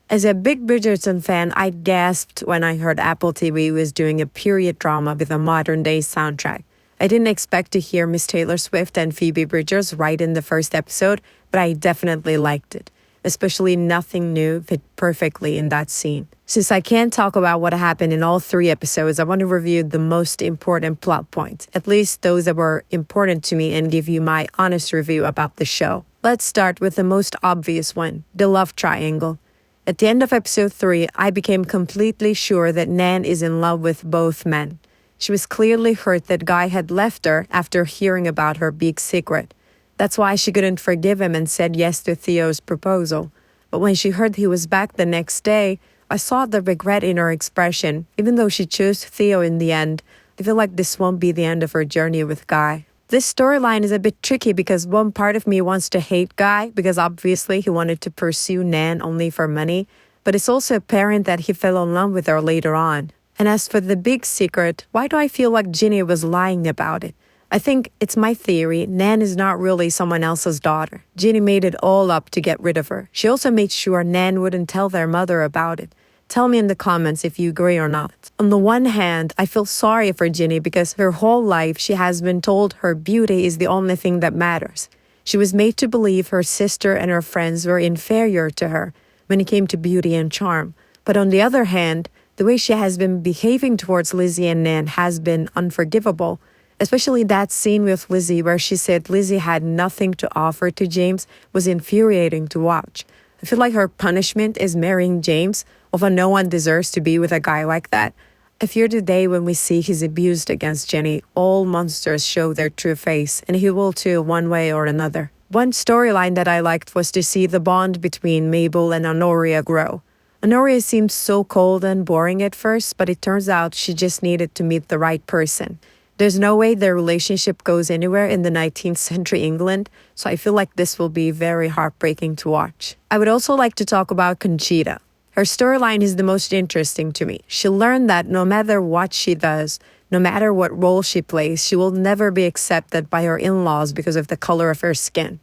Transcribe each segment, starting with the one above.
As a big Bridgerton fan, I gasped when I heard Apple TV was doing a period drama with a modern day soundtrack. I didn't expect to hear Miss Taylor Swift and Phoebe Bridgers right in the first episode, but I definitely liked it. Especially Nothing New fit perfectly in that scene. Since I can't talk about what happened in all three episodes, I want to review the most important plot points, at least those that were important to me, and give you my honest review about the show. Let's start with the most obvious one, the love triangle. At the end of episode 3, I became completely sure that Nan is in love with both men. She was clearly hurt that Guy had left her after hearing about her big secret. That's why she couldn't forgive him and said yes to Theo's proposal. But when she heard he was back the next day, I saw the regret in her expression. Even though she chose Theo in the end, I feel like this won't be the end of her journey with Guy. This storyline is a bit tricky because one part of me wants to hate Guy because obviously he wanted to pursue Nan only for money, but it's also apparent that he fell in love with her later on. And as for the big secret, why do I feel like Ginny was lying about it? I think it's my theory, Nan is not really someone else's daughter. Ginny made it all up to get rid of her. She also made sure Nan wouldn't tell their mother about it. Tell me in the comments if you agree or not. On the one hand, I feel sorry for Ginny because her whole life she has been told her beauty is the only thing that matters. She was made to believe her sister and her friends were inferior to her when it came to beauty and charm. But on the other hand, the way she has been behaving towards Lizzie and Nan has been unforgivable. Especially that scene with Lizzie where she said Lizzie had nothing to offer to James was infuriating to watch. I feel like her punishment is marrying James, although no one deserves to be with a guy like that. I fear the day when we see he's abused against Jenny, all monsters show their true face, and he will too one way or another. One storyline that I liked was to see the bond between Mabel and Honoria grow. Honoria seemed so cold and boring at first, but it turns out she just needed to meet the right person. There's no way their relationship goes anywhere in the 19th century England, so I feel like this will be very heartbreaking to watch. I would also like to talk about Conchita. Her storyline is the most interesting to me. She learned that no matter what she does, no matter what role she plays, she will never be accepted by her in-laws because of the color of her skin.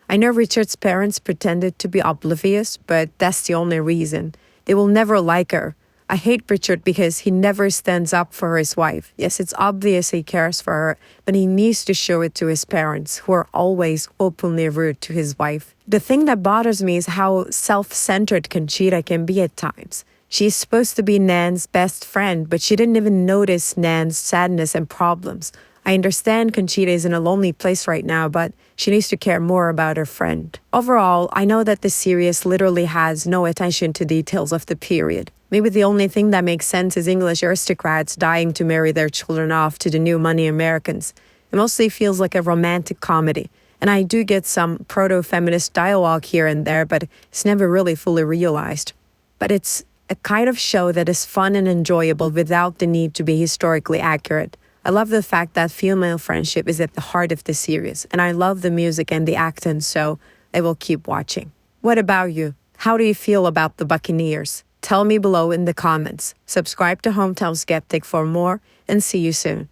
I know Richard's parents pretended to be oblivious, but that's the only reason. They will never like her. I hate Richard because he never stands up for his wife. Yes, it's obvious he cares for her, but he needs to show it to his parents, who are always openly rude to his wife. The thing that bothers me is how self-centered Conchita can be at times. She's supposed to be Nan's best friend, but she didn't even notice Nan's sadness and problems. I understand Conchita is in a lonely place right now, but she needs to care more about her friend. Overall, I know that the series literally has no attention to details of the period. Maybe the only thing that makes sense is English aristocrats dying to marry their children off to the new money Americans. It mostly feels like a romantic comedy. And I do get some proto-feminist dialogue here and there, but it's never really fully realized. But it's a kind of show that is fun and enjoyable without the need to be historically accurate. I love the fact that female friendship is at the heart of the series, and I love the music and the acting, so I will keep watching. What about you? How do you feel about the Buccaneers? Tell me below in the comments. Subscribe to Hometown Skeptic for more, and see you soon.